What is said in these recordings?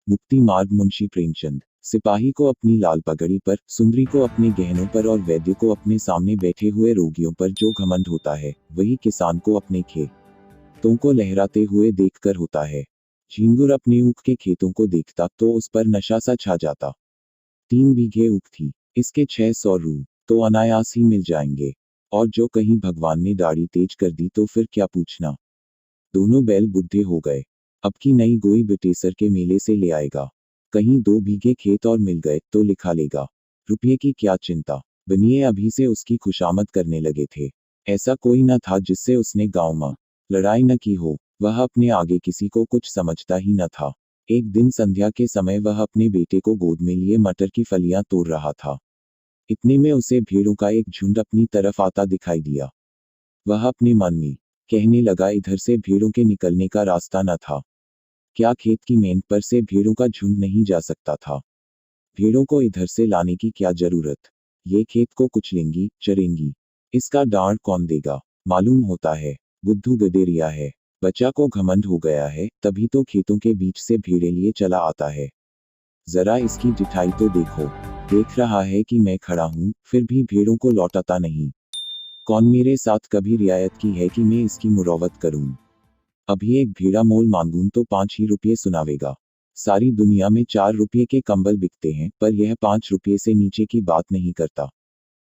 मुक्ति मार्ग मुंशी प्रेमचंद। सिपाही को अपनी लाल पगड़ी पर, सुंदरी को अपने गहनों पर और वैद्य को अपने सामने बैठे हुए रोगियों पर जो घमंड होता है, वही किसान को अपने खेतों को लहराते हुए देखकर होता है। झींगुर अपने ऊख के खेतों को देखता तो उस पर नशा सा छा जाता। 3 बीघे ऊख थी, इसके 600 रू तो अनायास ही मिल जाएंगे, और जो कहीं भगवान ने दाढ़ी तेज कर दी तो फिर क्या पूछना। दोनों बैल बुढ़े हो गए, अब की नई गोई बटेसर के मेले से ले आएगा। कहीं 2 बीघे खेत और मिल गए तो लिखा लेगा। रुपये की क्या चिंता, बनिए अभी से उसकी खुशामद करने लगे थे। ऐसा कोई न था जिससे उसने गांव में लड़ाई न की हो। वह अपने आगे किसी को कुछ समझता ही न था। एक दिन संध्या के समय वह अपने बेटे को गोद में लिए मटर की फलियां तोड़ रहा था। इतने में उसे भेड़ों का एक झुंड अपनी तरफ आता दिखाई दिया। वह अपने मन में कहने लगा, इधर से भेड़ों के निकलने का रास्ता न था क्या? खेत की मेंढ पर से भेड़ों का झुंड नहीं जा सकता था? भेड़ों को इधर से लाने की क्या जरूरत? ये खेत को कुचलेंगी, चरेंगी, इसका डांड कौन देगा? मालूम होता है बुद्धू गडेरिया है। बच्चा को घमंड हो गया है, तभी तो खेतों के बीच से भेड़े लिए चला आता है। जरा इसकी डिठाई तो देखो, देख रहा है कि मैं खड़ा हूं, फिर भी भेड़ों को लौटाता नहीं। कौन मेरे साथ कभी रियायत की है कि मैं इसकी मुरौवत करूं? अभी एक भेड़ा मोल मांगूं तो 5 ही रुपये सुनावेगा। सारी दुनिया में 4 रुपये के कंबल बिकते हैं, पर यह 5 रुपये से नीचे की बात नहीं करता।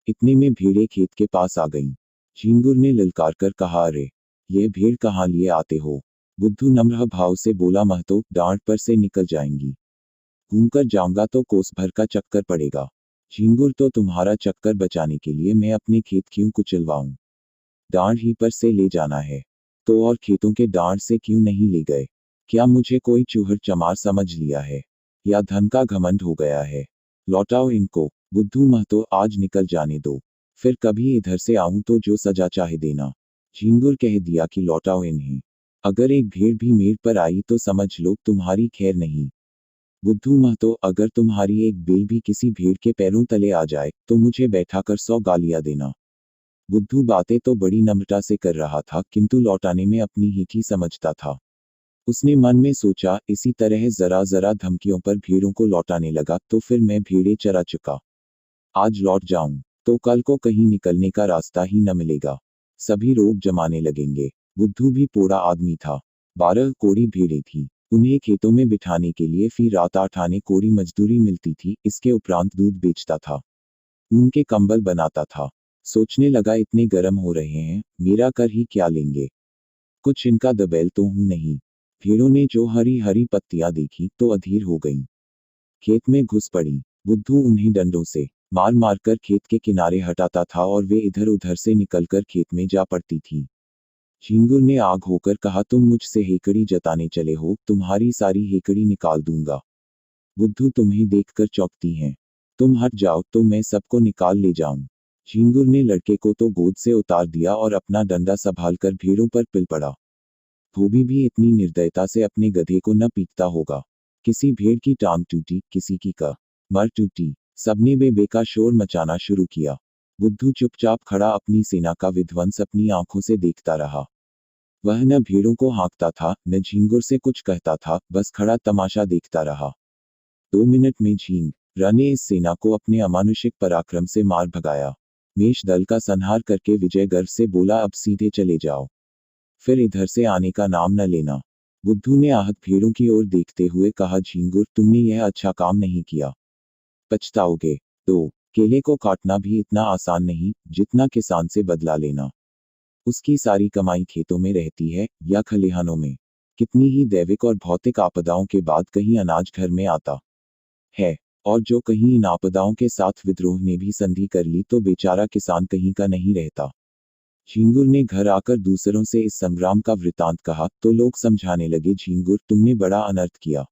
इतने में भेड़ें खेत के पास आ गईं। झींगुर ने ललकार कर कहा, अरे ये भेड़ कहाँ लिए आते हो? बुद्धू नम्र भाव से बोला, महतो, डांड पर से निकल जाएंगी। घूमकर जाऊंगा तो कोस भर का चक्कर पड़ेगा। झींगुर, तो तुम्हारा चक्कर बचाने के लिए मैं अपने खेत क्यों कुचलवाऊं? डांड ही पर से ले जाना है तो और खेतों के डांड से क्यों नहीं ले गए? क्या मुझे कोई चूहड़ चमार समझ लिया है, या धन का घमंड हो गया है? लौटाओ इनको। बुद्धू महतो, आज निकल जाने दो, फिर कभी इधर से आऊं तो जो सजा चाहे देना। झींगुर कह दिया कि लौटाओ इन्हें। अगर एक भेड़ भी मेड़ पर आई तो समझ लो तुम्हारी खैर नहीं। बुद्धू महतो, अगर तुम्हारी एक बेल भी किसी भेड़ के पैरों तले आ जाए तो मुझे बैठाकर 100 गालियां देना। बुद्धू बातें तो बड़ी नम्रता से कर रहा था, किंतु लौटाने में अपनी हीठ ही समझता था। उसने मन में सोचा, इसी तरह जरा जरा धमकियों पर भेड़ों को लौटाने लगा तो फिर मैं भेड़ें चरा चुका। आज लौट जाऊं तो कल को कहीं निकलने का रास्ता ही न मिलेगा। सभी रोग जमाने लगेंगे। बुद्धू भी पोड़ा आदमी था। 12 कोड़ी भेड़ें थी। उन्हें खेतों में बिठाने के लिए फी रात 8 आने कोड़ी मजदूरी मिलती थी। इसके उपरांत दूध बेचता था, ऊन के कंबल बनाता था। सोचने लगा, इतने गर्म हो रहे हैं, मेरा कर ही क्या लेंगे? कुछ इनका दबैल तो हूं नहीं। भेड़ों ने जो हरी हरी पत्तियां देखी तो अधीर हो गईं। खेत में घुस पड़ी। बुद्धू उन्हें डंडों से मार मार कर खेत के किनारे हटाता था और वे इधर उधर से निकलकर खेत में जा पड़ती थी। झींगुर ने आग होकर कहा, तुम मुझसे हेकड़ी जताने चले हो, तुम्हारी सारी हेकड़ी निकाल दूंगा। बुद्धू तुम्हें देखकर चौंकती हैं। तुम हट जाओ तो मैं सबको निकाल ले जाऊं। झींगुर ने लड़के को तो गोद से उतार दिया और अपना डंडा संभालकर भेड़ों पर पिल पड़ा। धोबी भी इतनी निर्दयता से अपने गधे को न पीटता होगा। किसी भेड़ की टांग टूटी, किसी की कमर टूटी, सबने बेबे का शोर मचाना शुरू किया। बुद्धू चुपचाप खड़ा अपनी सेना का विध्वंस अपनी आंखों से देखता रहा। वह न भेड़ों को हाँकता था, न झींगुर से कुछ कहता था, बस खड़ा तमाशा देखता रहा। 2 मिनट में झींगुर ने इस सेना को अपने अमानुषिक पराक्रम से मार भगाया। मेष दल का संहार करके विजय गर्व से बोला, अब सीधे चले जाओ, फिर इधर से आने का नाम न लेना। बुद्धू ने आहत भेड़ों की ओर देखते हुए कहा, झींगुर, तुमने यह अच्छा काम नहीं किया, पछताओगे। 2 केले को काटना भी इतना आसान नहीं जितना किसान से बदला लेना। उसकी सारी कमाई खेतों में रहती है या खलिहानों में। कितनी ही दैविक और भौतिक आपदाओं के बाद कहीं अनाज घर में आता है, और जो कहीं इन आपदाओं के साथ विद्रोह ने भी संधि कर ली तो बेचारा किसान कहीं का नहीं रहता। झींगुर ने घर आकर दूसरों से इस संग्राम का वृतांत कहा तो लोग समझाने लगे, झींगुर, तुमने बड़ा अनर्थ किया,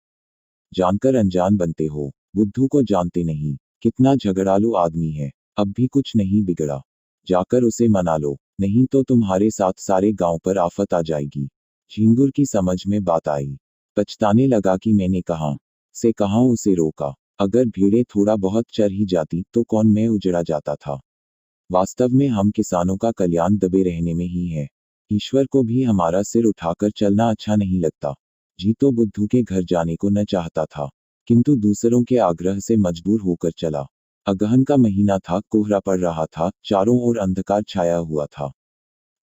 जानकर अनजान बनते हो। बुद्धू को जानते नहीं, कितना झगड़ालू आदमी है, अब भी कुछ नहीं बिगड़ा, जाकर उसे मना लो, नहीं तो तुम्हारे साथ सारे गांव पर आफत आ जाएगी। झींगुर की समझ में बात आई। पछताने लगा कि मैंने कहां से कहां उसे रोका। अगर भीड़ें थोड़ा बहुत चर ही जाती तो कौन मैं उजड़ा जाता था। वास्तव में हम किसानों का कल्याण दबे रहने में ही है। ईश्वर को भी हमारा सिर उठाकर चलना अच्छा नहीं लगता। जी तो बुद्धू के घर जाने को न चाहता था, किंतु दूसरों के आग्रह से मजबूर होकर चला। अगहन का महीना था, कोहरा पड़ रहा था, चारों ओर अंधकार छाया हुआ था।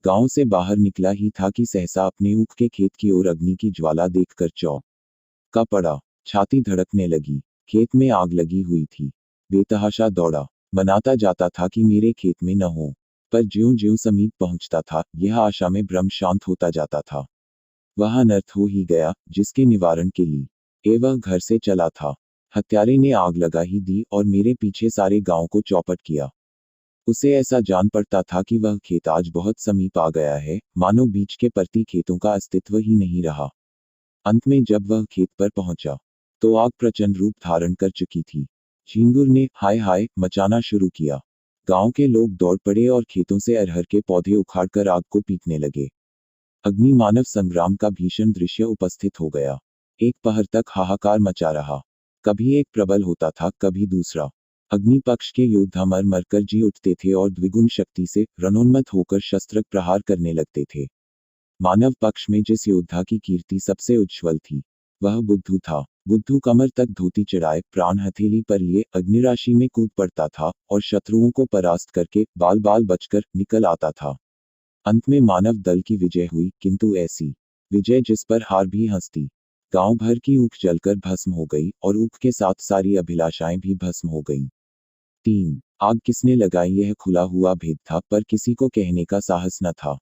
गांव से बाहर निकला ही था कि सहसा अपने ऊख के खेत की ओर अग्नि की ज्वाला देखकर चौंका पड़ा। छाती धड़कने लगी। खेत में आग लगी हुई थी। बेतहाशा दौड़ा, मनाता जाता था कि मेरे खेत में न हो, पर ज्यों-ज्यों समीप पहुंचता था, यह आशा में भ्रम शांत होता जाता था। वह अनर्थ हो ही गया, जिसके निवारण के लिए वह घर से चला था। हत्यारे ने आग लगा ही दी और मेरे पीछे सारे गांव को चौपट किया। उसे ऐसा जान पड़ता था कि वह खेत आज बहुत समीप आ गया है, मानो बीच के परती खेतों का अस्तित्व ही नहीं रहा। अंत में जब वह खेत पर पहुंचा, तो आग प्रचंड रूप धारण कर चुकी थी। झींगुर ने हाय हाय मचाना शुरू किया। गांव के लोग दौड़ पड़े और खेतों से अरहर के पौधे उखाड़कर आग को पीटने लगे। अग्नि मानव संग्राम का भीषण दृश्य उपस्थित हो गया। एक पहर तक हाहाकार मचा रहा। कभी एक प्रबल होता था, कभी दूसरा। अग्नि पक्ष के योद्धा मर मर कर जी उठते थे और द्विगुण शक्ति से रणोन्मत्त होकर शस्त्र प्रहार करने लगते थे। मानव पक्ष में जिस योद्धा की कीर्ति सबसे उज्ज्वल थी, वह बुद्धू था। बुद्धू कमर तक धोती चढ़ाए, प्राण हथेली पर लिए अग्निराशि में कूद पड़ता था और शत्रुओं को परास्त करके बाल बाल बचकर निकल आता था। अंत में मानव दल की विजय हुई, किंतु ऐसी विजय जिस पर हार भी हंसती। गांव भर की ऊख जलकर भस्म हो गई और ऊख के साथ सारी अभिलाषाएं भी भस्म हो गईं। 3. आग किसने लगाई यह खुला हुआ भेद था, पर किसी को कहने का साहस न था।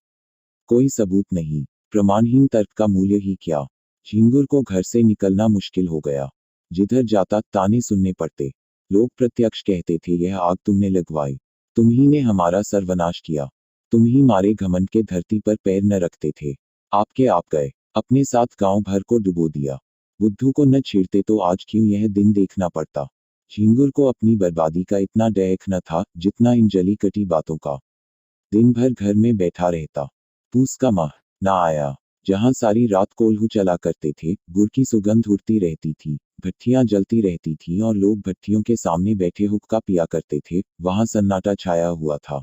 कोई सबूत नहीं, प्रमाणहीन तर्क का मूल्य ही क्या। झींगुर को घर से निकलना मुश्किल हो गया। जिधर जाता ताने सुनने पड़ते। लोग प्रत्यक्ष कहते थे, यह आग तुमने लगवाई, तुम ही ने हमारा सर्वनाश किया, तुम ही मारे घमंड के धरती पर पैर न रखते थे, आपके आप गए, अपने साथ गांव भर को डुबो दिया। बुद्धू को न छेड़ते तो आज क्यों यह दिन देखना पड़ता। झींगुर को अपनी बर्बादी का इतना डैख न था, जितना इन जली कटी बातों का। दिन भर घर में बैठा रहता। पूस का माह ना आया, जहां सारी रात कोल्हू चला करते थे, गुड़ की सुगंध उड़ती रहती थी, भट्ठियां जलती रहती थीं और लोग भट्ठियों के सामने बैठे हुक्का पिया करते थे, वहां सन्नाटा छाया हुआ था।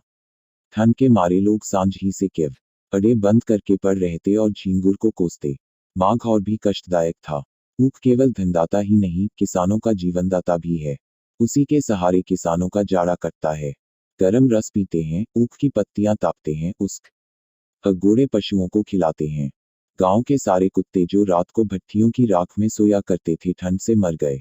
ठंड के मारे लोग सांझ ही से केव अड़े बंद करके पड़ रहते और झींगुर को कोसते। माघ और भी कष्टदायक था। ऊख केवल धनदाता ही नहीं, किसानों का जीवनदाता भी है। उसी के सहारे किसानों का जाड़ा कटता है। गरम रस पीते हैं, ऊख की पत्तियां तापते हैं, उसक गोड़े पशुओं को खिलाते हैं। गांव के सारे कुत्ते जो रात को भट्ठियों की राख में सोया करते थे, ठंड से मर गए।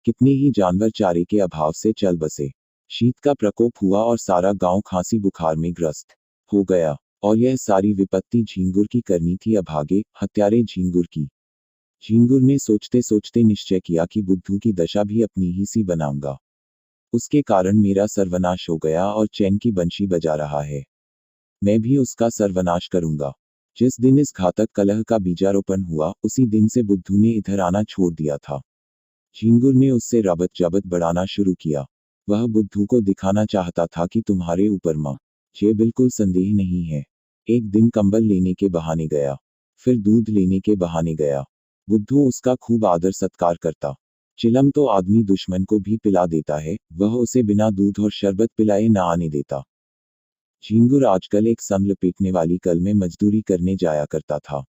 कितने ही जानवर चारे के अभाव से चल बसे। शीत का प्रकोप हुआ और सारा गांव खांसी बुखार में ग्रस्त हो गया। और यह सारी विपत्ति झींगुर की करनी थी, अभागे हत्यारे झींगुर की। झींगुर ने सोचते सोचते निश्चय किया कि बुद्धू की दशा भी अपनी ही सी बनाऊंगा। उसके कारण मेरा सर्वनाश हो गया और चैन की बंशी बजा रहा है। मैं भी उसका सर्वनाश करूंगा। जिस दिन इस घातक कलह का बीजारोपण हुआ, उसी दिन से बुद्धू ने इधर आना छोड़ दिया था। झींगुर ने उससे रबत जबत बढ़ाना शुरू किया। वह बुद्धू को दिखाना चाहता था कि तुम्हारे ऊपर मुझे बिल्कुल संदेह नहीं है। एक दिन कंबल लेने के बहाने गया, फिर दूध लेने के बहाने गया। बुद्धू उसका खूब आदर सत्कार करता। चिलम तो आदमी दुश्मन को भी पिला देता है, वह उसे बिना दूध और शरबत पिलाए ना आने देता। झींगुर आजकल एक सन लपेटने वाली कल में मजदूरी करने जाया करता था।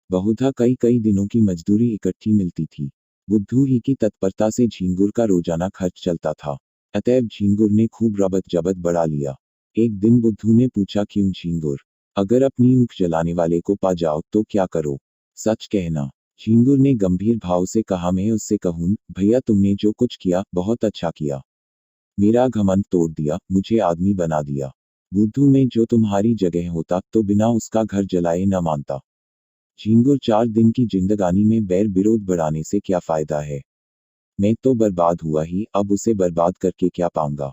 बहुधा कई कई दिनों की मजदूरी इकट्ठी मिलती थी। बुद्धू ही की तत्परता से झींगुर का रोजाना खर्च चलता था। अतएव झींगुर ने खूब रबत जबत बढ़ा लिया। एक दिन बुद्धू ने पूछा, क्यों झींगुर, अगर अपनी ऊख जलाने वाले को पा जाओ तो क्या करो, सच कहना। झींगुर ने गंभीर भाव से कहा, मैं उससे कहूं, भैया तुमने जो कुछ किया बहुत अच्छा किया। मेरा घमंड तोड़ दिया, मुझे आदमी बना दिया। बुद्धू में जो तुम्हारी जगह होता तो बिना उसका घर जलाए न मानता। झींगुर 4 दिन की जिंदगानी में बैर विरोध बढ़ाने से क्या फायदा है। मैं तो बर्बाद हुआ ही, अब उसे बर्बाद करके क्या पाऊंगा।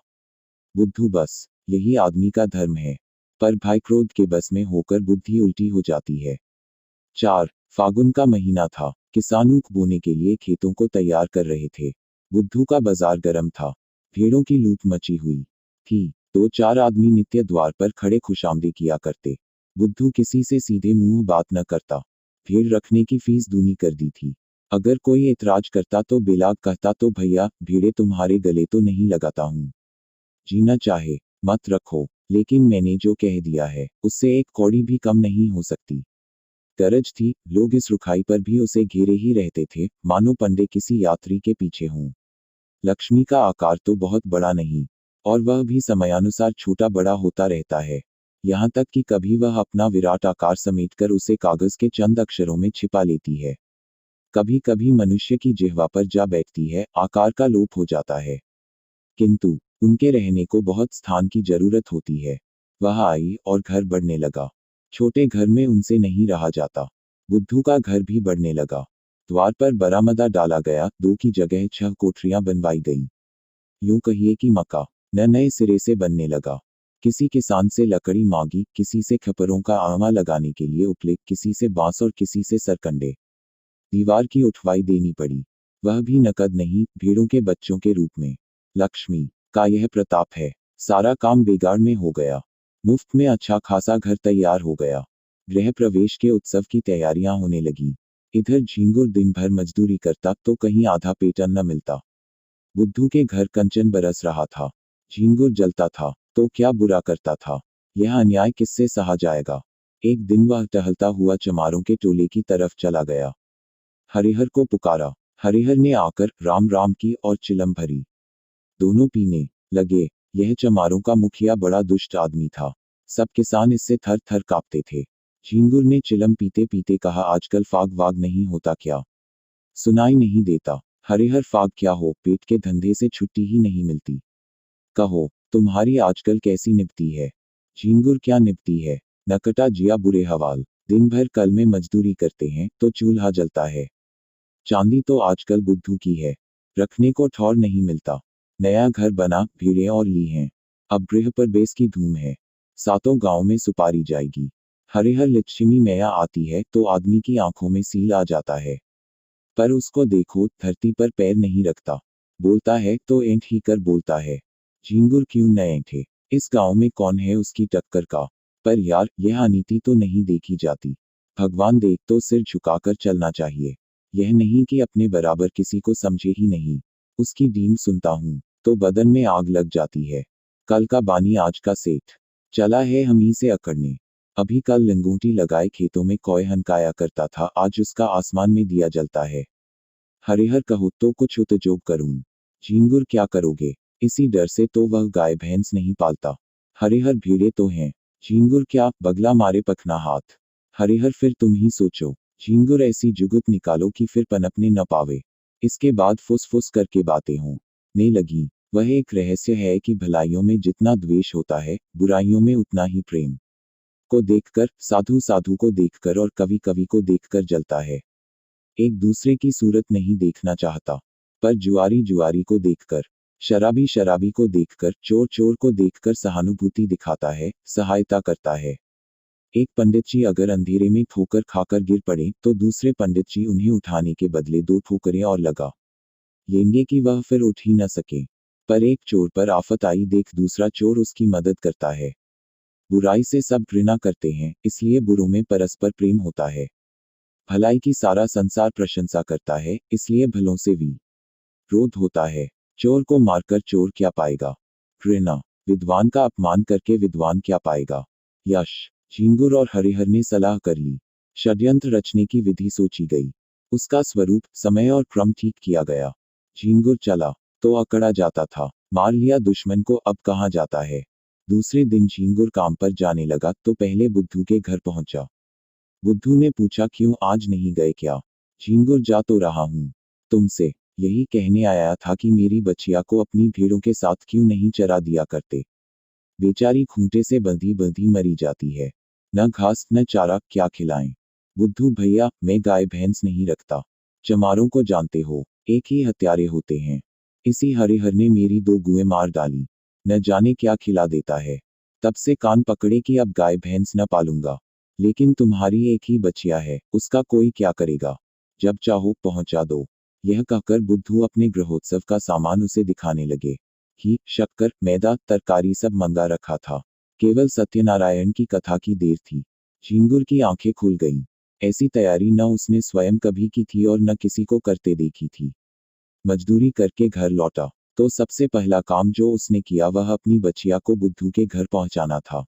बुद्धू बस यही आदमी का धर्म है। पर भय क्रोध के बस में होकर बुद्धि उल्टी हो जाती है। 4. फागुन का महीना था। किसान ऊख बोने के लिए खेतों को तैयार कर रहे थे। बुद्धू का बाजार गर्म था। भेड़ों की लूट मची हुई थी। 2-4 आदमी नित्य द्वार पर खड़े खुशामदी किया करते। बुद्धू किसी से सीधे मुंह बात न करता। भेड़ रखने की फीस दूनी कर दी थी। अगर कोई ऐतराज करता तो बेलाग कहता, तो भैया भेड़े तुम्हारे गले तो नहीं लगाता हूं। जीना चाहे मत रखो, लेकिन मैंने जो कह दिया है उससे एक कौड़ी भी कम नहीं हो सकती। गरज थी, लोग इस रुखाई पर भी उसे घेरे ही रहते थे, मानो पंडे किसी यात्री के पीछे हों। लक्ष्मी का आकार तो बहुत बड़ा नहीं, और वह भी समयानुसार छोटा बड़ा होता रहता है, यहाँ तक कि कभी वह अपना विराट आकार समेटकर उसे कागज के चंद अक्षरों में छिपा लेती है। कभी कभी मनुष्य की जिह्वा पर जा बैठती है, आकार का लोप हो जाता है, किंतु उनके रहने को बहुत स्थान की जरूरत होती है। वह आई और घर बढ़ने लगा। छोटे घर में उनसे नहीं रहा जाता। बुद्धू का घर भी बढ़ने लगा। द्वार पर बरामदा डाला गया, 2 की जगह 6 कोठरियां बनवाई गईं। यूं कहिए कि मका न नए सिरे से बनने लगा। किसी किसान से लकड़ी मांगी, किसी से खपरों का आमा लगाने के लिए उपले, किसी से बांस और किसी से सरकंडे। दीवार की उठवाई देनी पड़ी, वह भी नकद नहीं, भेड़ों के बच्चों के रूप में। लक्ष्मी का यह प्रताप है। सारा काम बेगार में हो गया। मुफ्त में अच्छा खासा घर तैयार हो गया। गृह प्रवेश के उत्सव की तैयारियां होने लगी। इधर झींगुर दिन भर मजदूरी करता तो कहीं आधा पेट न मिलता। बुद्धू के घर कंचन बरस रहा था, झींगुर जलता था, तो क्या बुरा करता था। यह अन्याय किससे सहा जाएगा। एक दिन वह टहलता हुआ चमारों के टोले की तरफ चला गया। हरिहर को पुकारा। हरिहर ने आकर राम राम की और चिलम भरी। दोनों पीने लगे। यह चमारों का मुखिया बड़ा दुष्ट आदमी था। सब किसान इससे थर थर कांपते थे। झींगुर ने चिलम पीते पीते कहा, आजकल फाग वाग नहीं होता क्या? सुनाई नहीं देता। हरिहर, फाग क्या हो, पेट के धंधे से छुट्टी ही नहीं मिलती। कहो, तुम्हारी आजकल कैसी निपटी है? झींगुर, क्या निपटी है? नकटा जिया बुरे हवाल। दिन भर कल में मजदूरी करते हैं तो चूल्हा जलता है। चांदी तो आजकल बुद्धू की है, रखने को ठौर नहीं मिलता। नया घर बना, भीड़ें और ली हैं। अब गृह पर बेस की धूम है। सातों गांव में सुपारी जाएगी। हरिहर, लक्ष्मी मैया आती है तो आदमी की आंखों में सील आ जाता है, पर उसको देखो, धरती पर पैर नहीं रखता। बोलता है तो ऐंठ ही कर बोलता है। झींगुर, क्यों न ऐंठे? इस गांव में कौन है उसकी टक्कर का? पर यार, यह अनीति तो नहीं देखी जाती। भगवान देख तो सिर झुकाकर चलना चाहिए। यह नहीं कि अपने बराबर किसी को समझे ही नहीं। उसकी डींग सुनता हूं तो बदन में आग लग जाती है। कल का बानी आज का सेठ चला है हम ही से अकड़ने। अभी कल लंगोटी लगाए खेतों में कौए हनकाया करता था, आज उसका आसमान में दिया जलता है। हरिहर, कहो तो कुछ उपयोग करूं। झींगुर, क्या करोगे? इसी डर से तो वह गाय भैंस नहीं पालता। हरिहर, भीड़े तो हैं। झींगुर, क्या बगला मारे पखना हाथ। हरिहर, फिर तुम ही सोचो। झींगुर, ऐसी जुगत निकालो कि फिर पनपने न पावे। इसके बाद फुस फुस करके बातें हों ने लगी। वह एक रहस्य है कि भलाइयों में जितना द्वेष होता है, बुराइयों में उतना ही प्रेम। को देखकर, साधु साधु को देखकर और कवि कवि को देखकर जलता है। एक दूसरे की सूरत नहीं देखना चाहता, पर जुआरी जुआरी को देखकर, शराबी शराबी को देखकर, चोर चोर को देखकर सहानुभूति दिखाता है, सहायता करता है। एक पंडित जी अगर अंधेरे में ठोकर खाकर गिर पड़े तो दूसरे पंडित जी उन्हें उठाने के बदले 2 ठोकरें और लगा लेंगे कि वह फिर उठ ही न सके। पर एक चोर पर आफत आई देख दूसरा चोर उसकी मदद करता है। बुराई से सब घृणा करते हैं, इसलिए बुरों में परस्पर प्रेम होता है। भलाई की सारा संसार प्रशंसा करता है, इसलिए भलों से विरोध होता है। चोर को मारकर चोर क्या पाएगा? घृणा। विद्वान का अपमान करके विद्वान क्या पाएगा? यश। झींगुर और हरिहर ने सलाह कर ली। षड्यंत्र रचने की विधि सोची गई। उसका स्वरूप, समय और क्रम ठीक किया गया। झींगुर चला तो अकड़ा जाता था, मार लिया दुश्मन को, अब कहाँ जाता है। दूसरे दिन झींगुर काम पर जाने लगा तो पहले बुद्धू के घर पहुंचा। बुद्धू ने पूछा, क्यों आज नहीं गए क्या? झींगुर, जा तो रहा हूं, तुमसे यही कहने आया था कि मेरी बच्चिया को अपनी भेड़ों के साथ क्यों नहीं चरा दिया करते। बेचारी खूंटे से बंधी बंधी मरी जाती है। न घास न चारा, क्या खिलाएं। बुद्धू, भैया, मैं गाय भैंस नहीं रखता। चमारों को जानते हो, एक ही हत्यारे होते हैं। इसी हरिहर ने मेरी 2 गुएं मार डाली। न जाने क्या खिला देता है। तब से कान पकड़े कि अब गाय भैंस न पालूंगा। लेकिन तुम्हारी एक ही बच्चिया है, उसका कोई क्या करेगा? जब चाहो पहुंचा दो। यह कहकर बुद्धू अपने गृहोत्सव का सामान उसे दिखाने लगे। घी, शक्कर, मैदा, तरकारी सब मंगा रखा था। केवल सत्यनारायण की कथा की देर थी। झींगुर की आंखें खुल गईं। ऐसी तैयारी न उसने स्वयं कभी की थी और न किसी को करते देखी थी। मजदूरी करके घर लौटा तो सबसे पहला काम जो उसने किया वह अपनी बच्चिया को बुद्धू के घर पहुंचाना था।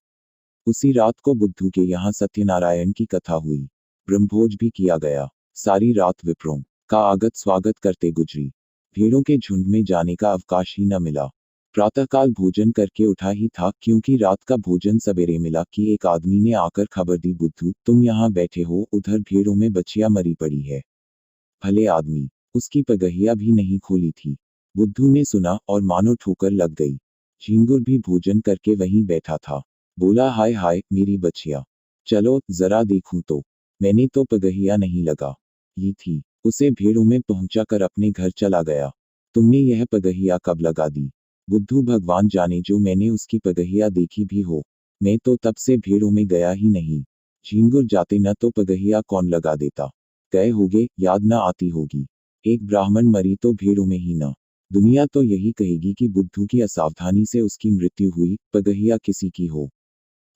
उसी रात को बुद्धू के यहाँ सत्यनारायण की कथा हुई। ब्रह्मभोज भी किया गया। सारी रात विप्रों का आगत स्वागत करते गुजरी। भीड़ों के झुंड में जाने का अवकाश ही न मिला। प्रातःकाल भोजन करके उठा ही था, क्योंकि रात का भोजन सवेरे मिला कि एक आदमी ने आकर खबर दी, बुद्धू तुम यहाँ बैठे हो, उधर भीड़ों में बच्चियां मरी पड़ी है। भले आदमी, उसकी पगहिया भी नहीं खोली थी। बुद्धू ने सुना और मानो ठोकर लग गई। झींगुर भी भोजन करके वहीं बैठा था। बोला, हाय हाय मेरी बच्चिया, चलो जरा देखूं तो। मैंने तो पगहिया नहीं लगा ली थी। उसे भीड़ों में पहुंचाकर अपने घर चला गया। तुमने यह पगहिया कब लगा दी? बुद्धू, भगवान जाने जो मैंने उसकी पगहिया देखी भी हो। मैं तो तब से भीड़ों में गया ही नहीं। झींगुर, जाते न तो पगहिया कौन लगा देता? गए होगे, याद न आती होगी। एक ब्राह्मण मरी तो भीड़ों में ही न। दुनिया तो यही कहेगी कि बुद्धू की असावधानी से उसकी मृत्यु हुई, पगहिया किसी की हो।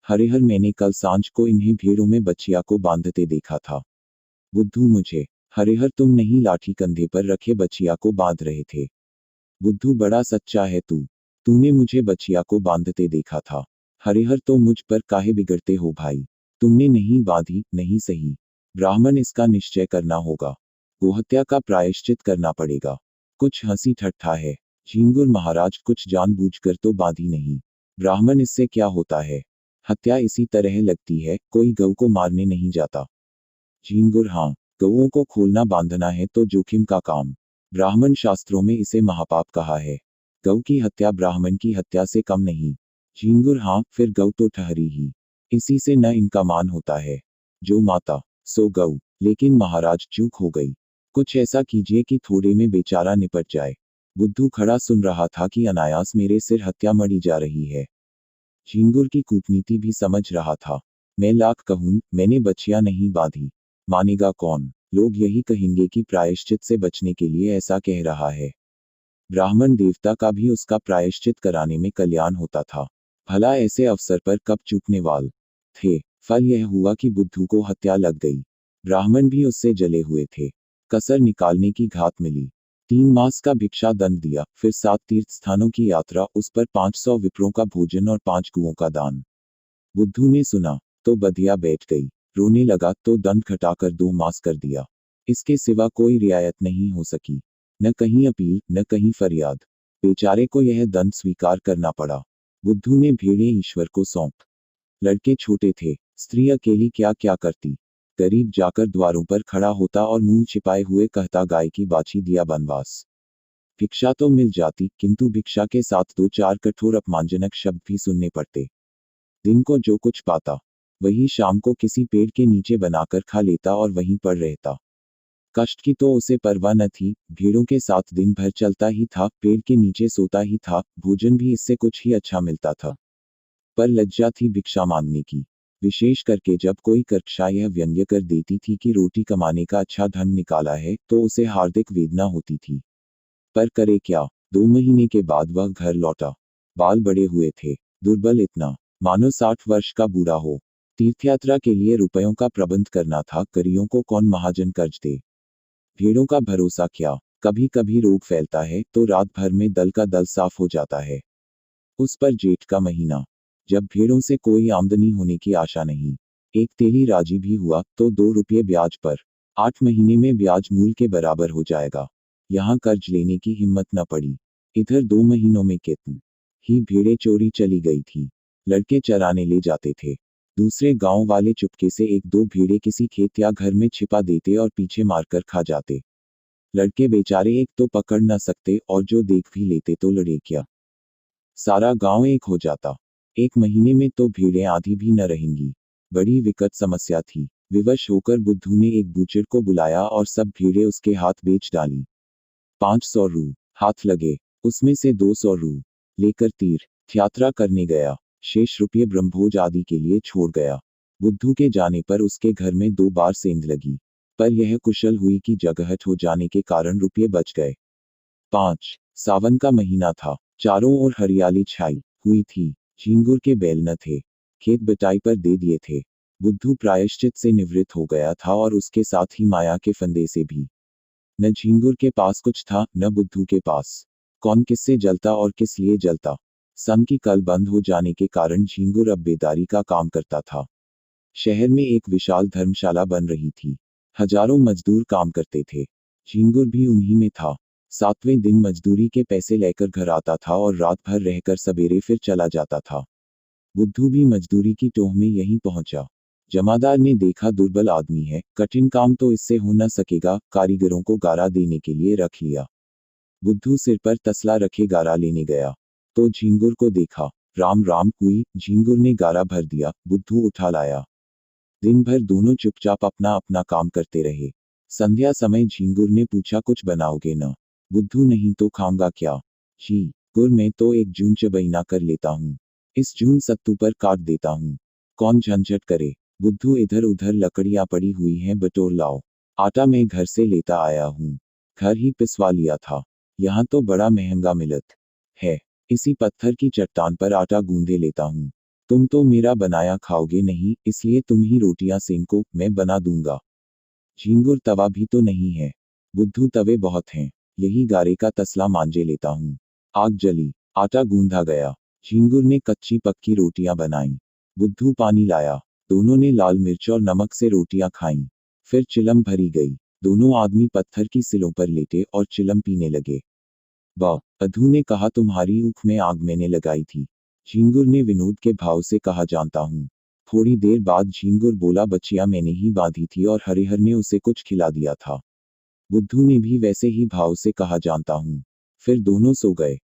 हरिहर, मैंने कल सांझ को इन्हें भीड़ों में बच्चिया को बांधते देखा था। बुद्धू, मुझे? हरिहर, तुम नहीं, लाठी कंधे पर रखे बच्चिया को बांध रहे थे। बुद्धू, बड़ा सच्चा है तू। तूने मुझे बच्चिया को बांधते देखा था। हरिहर, तो मुझ पर काहे बिगड़ते हो भाई? तुमने नहीं बांधी, नहीं सही। ब्राह्मण, इसका निश्चय करना होगा। गोहत्या का प्रायश्चित करना पड़ेगा। कुछ हंसी ठट्ठा है। झींगुर, महाराज कुछ जानबूझकर तो बांधी नहीं। ब्राह्मण, इससे क्या होता है? हत्या इसी तरह लगती है, कोई गऊ को मारने नहीं जाता। झींगुर, हाँ, गऊओं को खोलना बांधना है तो जोखिम का काम। ब्राह्मण शास्त्रों में इसे महापाप कहा है। गऊ की हत्या ब्राह्मण की हत्या से कम नहीं। झींगुर, हाँ, फिर गऊ तो ठहरी ही। इसी से न इनका मान होता है। जो माता सो गऊ। लेकिन महाराज, चूक हो गई। कुछ ऐसा कीजिए कि थोड़े में बेचारा निपट जाए। बुद्धू खड़ा सुन रहा था कि अनायास मेरे सिर हत्या मरी जा रही है। झींगुर की कूटनीति भी समझ रहा था। मैं लाख कहूं, मैंने बच्चियां नहीं बांधी। मानेगा कौन? लोग यही कहेंगे कि प्रायश्चित से बचने के लिए ऐसा कह रहा है। ब्राह्मण देवता का भी उसका प्रायश्चित कराने में कल्याण होता था। भला ऐसे अवसर पर कब चूकने वाल थे। फल यह हुआ कि बुद्धू को हत्या लग गई। ब्राह्मण भी उससे जले हुए थे। कसर निकालने की घात मिली। 3 मास का भिक्षा दंड दिया, फिर 7 तीर्थ स्थानों की यात्रा, उस पर 500 विप्रों का भोजन और 5 कुओं का दान। बुद्धू ने सुना तो बधिया बैठ गई। रोने लगा तो दंड घटाकर 2 मास कर दिया। इसके सिवा कोई रियायत नहीं हो सकी। न कहीं अपील, न कहीं फरियाद। बेचारे को यह दंड स्वीकार करना पड़ा। बुद्धू ने भेड़ें ईश्वर को सौंप। लड़के छोटे थे, स्त्री अकेली क्या क्या करती। गरीब जाकर द्वारों पर खड़ा होता और मुंह छिपाए हुए कहता, गाय की बाछी दिया बनवास। भिक्षा तो मिल जाती, किंतु भिक्षा के साथ 2-4 कठोर अपमानजनक शब्द भी सुनने पड़ते। दिन को जो कुछ पाता वही शाम को किसी पेड़ के नीचे बनाकर खा लेता और वहीं पर रहता। कष्ट की तो उसे परवाह न थी। भीड़ों के साथ दिन भर चलता ही था, पेड़ के नीचे सोता ही था, भोजन भी इससे कुछ ही अच्छा मिलता था। पर लज्जा थी भिक्षा मांगने की, विशेष करके जब कोई कर्कशा यह व्यंग्य कर देती थी कि रोटी कमाने का अच्छा ढंग निकाला है, तो उसे हार्दिक वेदना होती थी। पर करे क्या? 2 महीने के बाद वह घर लौटा। बाल बड़े हुए थे, दुर्बल इतना मानो 60 वर्ष का बूढ़ा हो। तीर्थयात्रा के लिए रुपयों का प्रबंध करना था, करियों को कौन महाजन कर्ज दे। भेड़ों का भरोसा क्या? कभी कभी रोग फैलता है तो रात भर में दल का दल साफ हो जाता है। उस पर जेठ का महीना, जब भेड़ों से कोई आमदनी होने की आशा नहीं। एक तेली राजी भी हुआ तो 2 रुपये ब्याज पर। 8 महीने में ब्याज मूल के बराबर हो जाएगा। यहाँ कर्ज लेने की हिम्मत न पड़ी। इधर 2 महीनों में कितनी ही भेड़ें चोरी चली गई थी। लड़के चराने ले जाते थे। दूसरे गांव वाले चुपके से 1-2 भेड़ें किसी खेत या घर में छिपा देते और पीछे मारकर खा जाते। लड़के बेचारे एक तो पकड़ न सकते और जो देख भी लेते तो लड़े क्या। सारा गांव एक हो जाता। 1 महीने में तो भेड़ें आधी भी न रहेंगी। बड़ी विकट समस्या थी। विवश होकर बुद्धू ने एक बूचड़ को बुलाया और सब भेड़ें उसके हाथ बेच डाली। 500 रू हाथ लगे, उसमें से 200 रू लेकर तीर्थ यात्रा करने गया। शेष रुपये ब्रह्मभोज आदि के लिए छोड़ गया। बुद्धू के जाने पर उसके घर में 2 बार सेंध लगी, पर यह कुशल हुई कि जगहट हो जाने के कारण रुपये बच गए। 5 सावन का महीना था। चारों ओर हरियाली छाई हुई थी। झींगुर के बैल न थे, खेत बटाई पर दे दिए थे। बुद्धू प्रायश्चित से निवृत्त हो गया था और उसके साथ ही माया के फंदे से भी। न झींगुर के पास कुछ था, न बुद्धू के पास। कौन किससे जलता और किस लिए जलता। सन की कल बंद हो जाने के कारण झींगुर अब बेदारी का काम करता था। शहर में एक विशाल धर्मशाला बन रही थी। हजारों मजदूर काम करते थे। झींगुर भी उन्हीं में था। 7वें दिन मजदूरी के पैसे लेकर घर आता था और रात भर रहकर सवेरे फिर चला जाता था। बुद्धू भी मजदूरी की टोह में यहीं पहुंचा। जमादार ने देखा दुर्बल आदमी है, कठिन काम तो इससे हो न सकेगा, कारीगरों को गारा देने के लिए रख लिया। बुद्धू सिर पर तसला रखे गारा लेने गया तो झींगुर को देखा। राम राम हुई, झींगुर ने गारा भर दिया, बुद्धू उठा लाया। दिन भर दोनों चुपचाप अपना अपना काम करते रहे। संध्या समय झींगुर ने पूछा, कुछ बनाओगे न? बुद्धू, नहीं तो खाऊंगा क्या? जी गुर, मैं तो एक जून चबईना कर लेता हूँ। इस जून सत्तू पर काट देता हूँ। कौन झंझट करे? बुद्धू, इधर उधर लकड़ियां पड़ी हुई हैं, बटोर लाओ। आटा मैं घर से लेता आया हूँ। घर ही पिसवा लिया था। यहाँ तो बड़ा महंगा मिलत है। इसी पत्थर की चट्टान पर आटा गूंदे लेता हूँ। तुम तो मेरा बनाया खाओगे नहीं, इसलिए तुम ही रोटियां सेंको, मैं बना दूंगा। झींगुर, तवा भी तो नहीं है। बुद्धू, तवे बहुत हैं, यही गारे का तसला मांझे लेता हूँ। आग जली, आटा गूंधा गया। झींगुर ने कच्ची पक्की रोटियां बनाई। बुद्धू पानी लाया। दोनों ने लाल मिर्च और नमक से रोटियां खाईं। फिर चिलम भरी गई। दोनों आदमी पत्थर की सिलों पर लेटे और चिलम पीने लगे। वाह, अधू ने कहा, तुम्हारी ऊख में आग मैंने लगाई थी। झींगुर ने विनोद के भाव से कहा, जानता हूँ। थोड़ी देर बाद झींगुर बोला, बच्चियां मैंने ही बांधी थी और हरिहर ने उसे कुछ खिला दिया था। बुद्धू ने भी वैसे ही भाव से कहा, जानता हूँ। फिर दोनों सो गए।